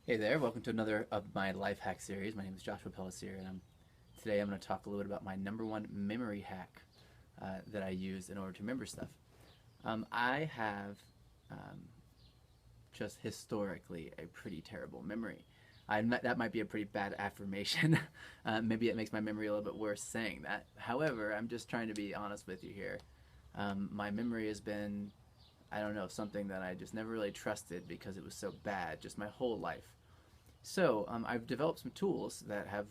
Hey there, welcome to another of my life hack series. My name is Joshua Pellissier, and today I'm going to talk a little bit about my number one memory hack that I use in order to remember stuff. I have um, just historically a pretty terrible memory. That might be a pretty bad affirmation. Maybe it makes my memory a little bit worse saying that. However, I'm just trying to be honest with you here. My memory has been, I don't know, something that I just never really trusted because it was so bad just my whole life. So I've developed some tools that have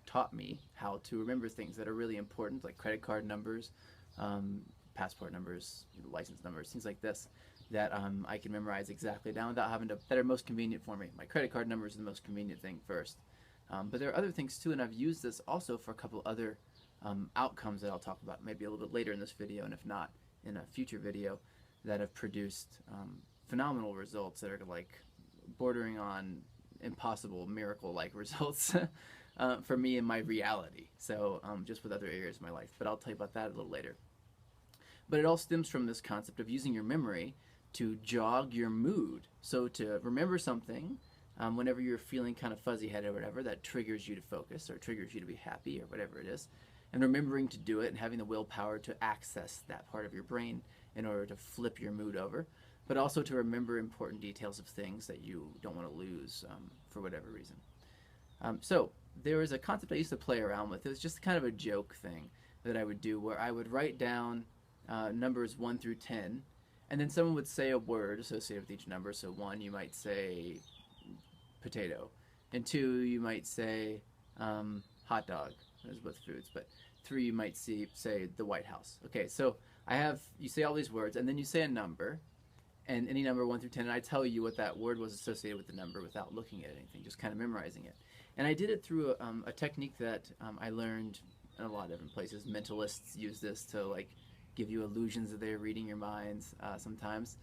taught me how to remember things that are really important, like credit card numbers, um, passport numbers, license numbers, things like this, that I can memorize exactly down without having to, that are most convenient for me. My credit card numbers are the most convenient thing first. But there are other things too, and I've used this also for a couple other outcomes that I'll talk about maybe a little bit later in this video, and if not, in a future video, that have produced phenomenal results that are like bordering on impossible miracle-like results for me in my reality. So just with other areas of my life, but I'll tell you about that a little later. But it all stems from this concept of using your memory to jog your mood. So to remember something whenever you're feeling kind of fuzzy-headed or whatever, that triggers you to focus or triggers you to be happy or whatever it is, and remembering to do it and having the willpower to access that part of your brain in order to flip your mood over, but also to remember important details of things that you don't want to lose for whatever reason. So there was a concept I used to play around with. It was just kind of a joke thing that I would do where I would write down numbers 1 through 10, and then someone would say a word associated with each number. So 1, you might say potato, and 2, you might say hot dog. Those are both foods, but 3, you might say the White House. Okay, so you say all these words, and then you say a number, and any number 1 through 10, and I tell you what that word was associated with the number without looking at anything, just kind of memorizing it. And I did it through a technique that I learned in a lot of different places. Mentalists use this to like give you illusions that they're reading your minds sometimes.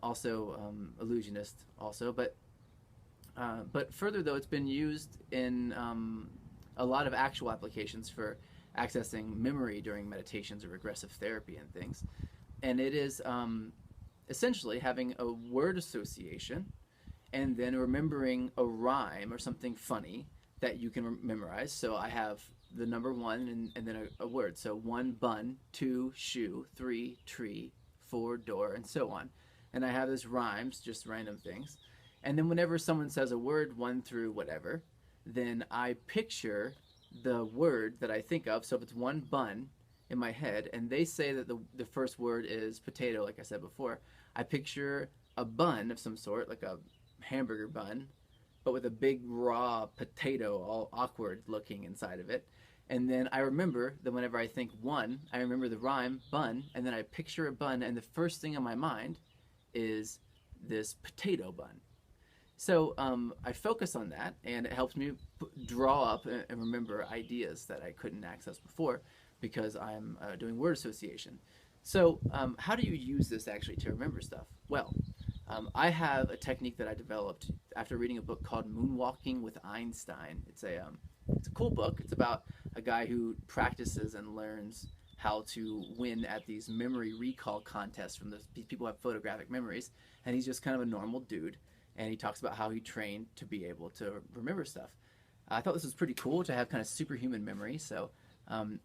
Also, illusionists also, but further though, it's been used in a lot of actual applications for accessing memory during meditations or regressive therapy and things. And it is essentially having a word association and then remembering a rhyme or something funny that you can memorize. So I have the number 1 and then a word. So 1 bun, 2 shoe, 3 tree, 4 door, and so on. And I have this rhymes, just random things. And then whenever someone says a word 1 through whatever, then I picture the word that I think of. So if it's 1 bun in my head and they say that the first word is potato, like I said before, I picture a bun of some sort, like a hamburger bun, but with a big raw potato all awkward looking inside of it. And then I remember that whenever I think 1, I remember the rhyme bun, and then I picture a bun, and the first thing in my mind is this potato bun. So I focus on that, and it helps me draw up and remember ideas that I couldn't access before because I'm doing word association. So how do you use this actually to remember stuff? Well, I have a technique that I developed after reading a book called Moonwalking with Einstein. It's a cool book. It's about a guy who practices and learns how to win at these memory recall contests from these people who have photographic memories, and he's just kind of a normal dude, and he talks about how he trained to be able to remember stuff. I thought this was pretty cool to have kind of superhuman memory, so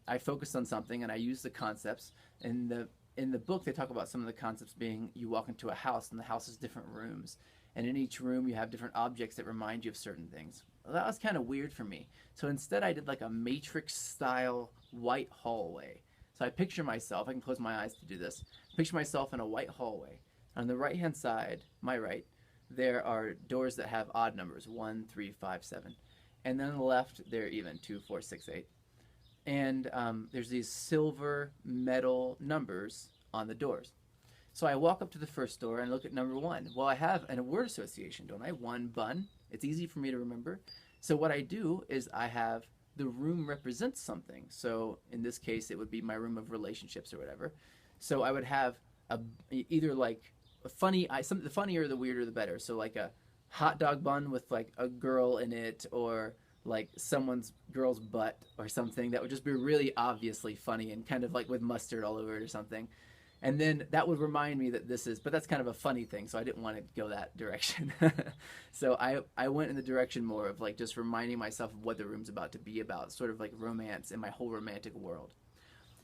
I focused on something and I used the concepts. In the book, they talk about some of the concepts being you walk into a house and the house has different rooms, and in each room you have different objects that remind you of certain things. Well, that was kind of weird for me, so instead I did like a Matrix style white hallway. So I picture myself, I can close my eyes to do this, picture myself in a white hallway. On the right hand side, my right, there are doors that have odd numbers, 1, 3, 5, 7. And then on the left, they're even, 2, 4, 6, 8. And there's these silver metal numbers on the doors. So I walk up to the first door and look at number 1. Well, I have a word association, don't I? 1 bun. It's easy for me to remember. So what I do is I have the room represents something. So in this case, it would be my room of relationships or whatever. So I would have either like a funny, the funnier the weirder the better. So like a hot dog bun with like a girl in it, or like someone's girl's butt or something that would just be really obviously funny and kind of like with mustard all over it or something. And then that would remind me that this is, but that's kind of a funny thing, so I didn't want to go that direction. So I went in the direction more of like just reminding myself of what the room's about to be about, sort of like romance and my whole romantic world.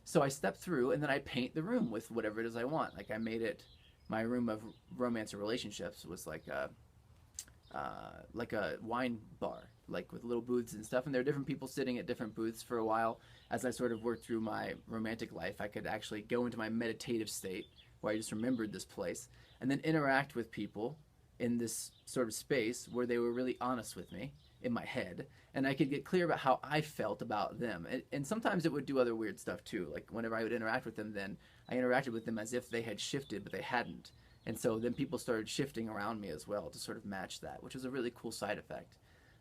So I step through and then I paint the room with whatever it is I want. Like I made it, my room of romance or relationships was like a wine bar, like with little booths and stuff. And there are different people sitting at different booths for a while. As I sort of worked through my romantic life, I could actually go into my meditative state where I just remembered this place and then interact with people in this sort of space where they were really honest with me in my head. And I could get clear about how I felt about them. And sometimes it would do other weird stuff too. Like whenever I would interact with them, then I interacted with them as if they had shifted, but they hadn't. And so then people started shifting around me as well to sort of match that, which was a really cool side effect.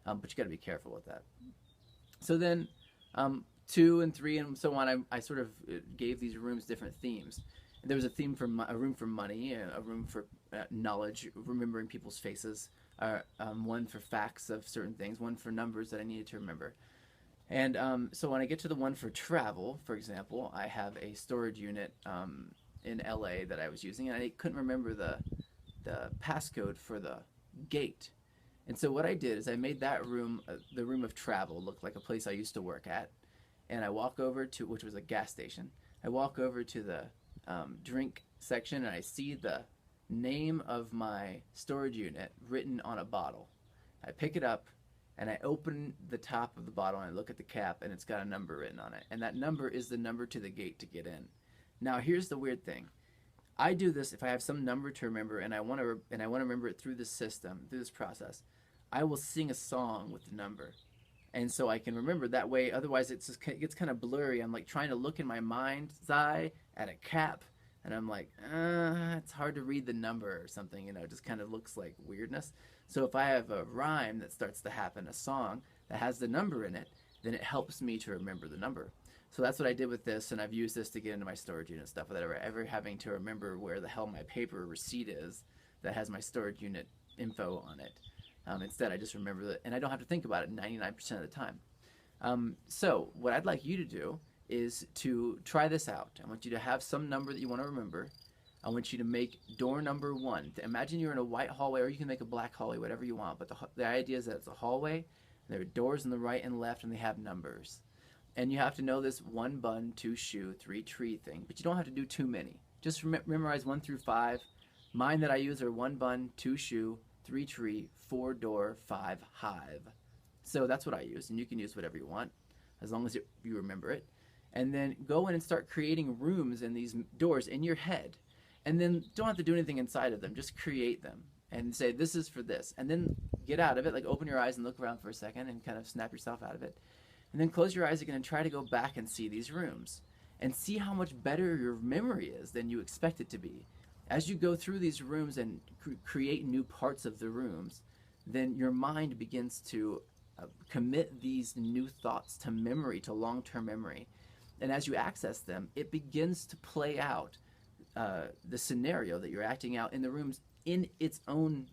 But you got to be careful with that. So then 2 and 3 and so on, I sort of gave these rooms different themes. And there was a theme for a room for money, a room for knowledge, remembering people's faces, one for facts of certain things, one for numbers that I needed to remember. And so when I get to the one for travel, for example, I have a storage unit in LA that I was using, and I couldn't remember the passcode for the gate. And so what I did is I made that room, the room of travel, look like a place I used to work at. And I walk over to, which was a gas station, I walk over to the drink section and I see the name of my storage unit written on a bottle. I pick it up and I open the top of the bottle and I look at the cap and it's got a number written on it. And that number is the number to the gate to get in. Now here's the weird thing. I do this if I have some number to remember and I want to remember it through the system, through this process. I will sing a song with the number. And so I can remember that way. Otherwise, it gets kind of blurry. I'm like trying to look in my mind's eye at a cap, and I'm like, it's hard to read the number or something. You know, it just kind of looks like weirdness. So if I have a rhyme that starts to happen, a song that has the number in it, then it helps me to remember the number. So that's what I did with this, and I've used this to get into my storage unit stuff without ever having to remember where the hell my paper receipt is that has my storage unit info on it. Instead, I just remember that, and I don't have to think about it 99% of the time. So what I'd like you to do is to try this out. I want you to have some number that you want to remember. I want you to make door number 1. Imagine you're in a white hallway, or you can make a black hallway, whatever you want. But the idea is that it's a hallway, and there are doors on the right and left, and they have numbers. And you have to know this 1 bun, 2 shoe, 3 tree thing, but you don't have to do too many. Just memorize 1 through 5. Mine that I use are 1 bun, 2 shoe, 3 tree, 4 door, 5 hive. So that's what I use, and you can use whatever you want as long as you remember it. And then go in and start creating rooms in these doors in your head. And then don't have to do anything inside of them, just create them and say this is for this. And then get out of it, like open your eyes and look around for a second and kind of snap yourself out of it. And then close your eyes again and try to go back and see these rooms and see how much better your memory is than you expect it to be. As you go through these rooms and create new parts of the rooms, then your mind begins to commit these new thoughts to memory, to long-term memory. And as you access them, it begins to play out the scenario that you're acting out in the rooms in its own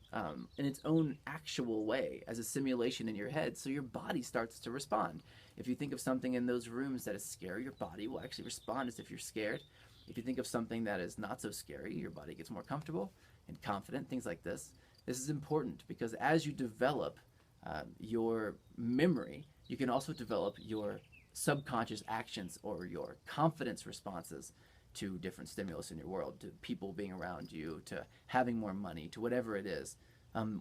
actual way, as a simulation in your head. So your body starts to respond. If you think of something in those rooms that is scary, your body will actually respond as if you're scared. If you think of something that is not so scary, your body gets more comfortable and confident, things like this. This is important because as you develop your memory, you can also develop your subconscious actions or your confidence responses to different stimulus in your world, to people being around you, to having more money, to whatever it is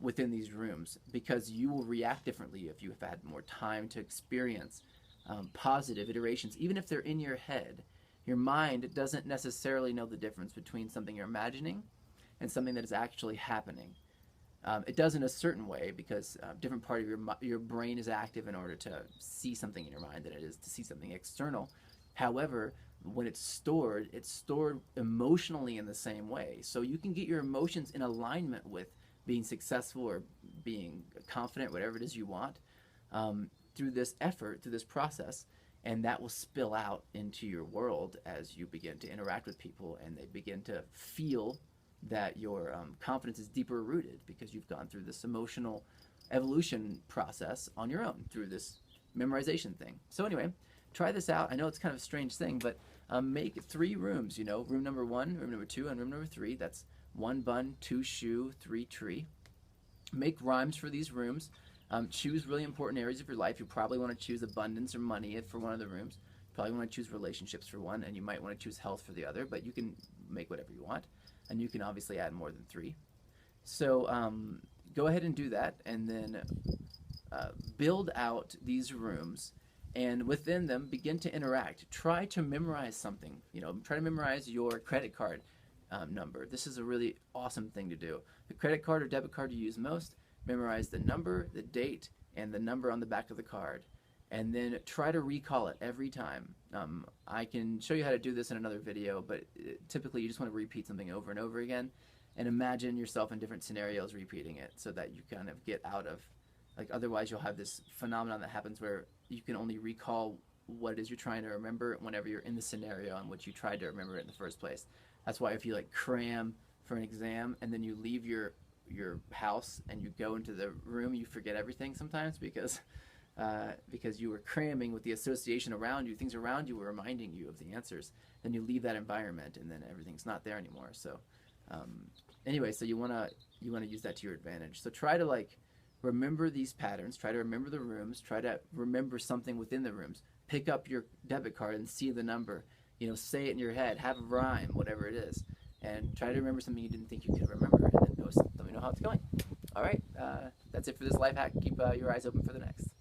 within these rooms, because you will react differently if you have had more time to experience positive iterations, even if they're in your head. Your mind doesn't necessarily know the difference between something you're imagining and something that is actually happening. It does in a certain way because a different part of your brain is active in order to see something in your mind than it is to see something external. However, when it's stored emotionally in the same way. So you can get your emotions in alignment with being successful or being confident, whatever it is you want, through this effort, through this process. And that will spill out into your world as you begin to interact with people and they begin to feel that your confidence is deeper rooted because you've gone through this emotional evolution process on your own through this memorization thing. So anyway, try this out. I know it's kind of a strange thing, but make 3 rooms, you know, room number 1, room number 2, and room number 3. That's 1 bun, 2 shoe, 3 tree. Make rhymes for these rooms. Choose really important areas of your life. You probably want to choose abundance or money for one of the rooms. You probably want to choose relationships for one, and you might want to choose health for the other, but you can make whatever you want, and you can obviously add more than 3. So go ahead and do that, and then build out these rooms, and within them begin to interact. Try to memorize something. You know, try to memorize your credit card number. This is a really awesome thing to do. The credit card or debit card you use most, memorize the number, the date, and the number on the back of the card, and then try to recall it every time. I can show you how to do this in another video, but typically you just want to repeat something over and over again, and imagine yourself in different scenarios repeating it, so that you kind of get out of, like, otherwise you'll have this phenomenon that happens where you can only recall what it is you're trying to remember whenever you're in the scenario in which you tried to remember it in the first place. That's why if you like cram for an exam and then you leave your house and you go into the room, you forget everything sometimes because you were cramming with the association around you. Things around you were reminding you of the answers. Then you leave that environment and then everything's not there anymore. So anyway, so you wanna use that to your advantage. So try to like remember these patterns. Try to remember the rooms. Try to remember something within the rooms. Pick up your debit card and see the number. You know, say it in your head. Have a rhyme, whatever it is, and try to remember something you didn't think you could remember, and then post. Let me know how it's going. All right, that's it for this life hack. Keep your eyes open for the next.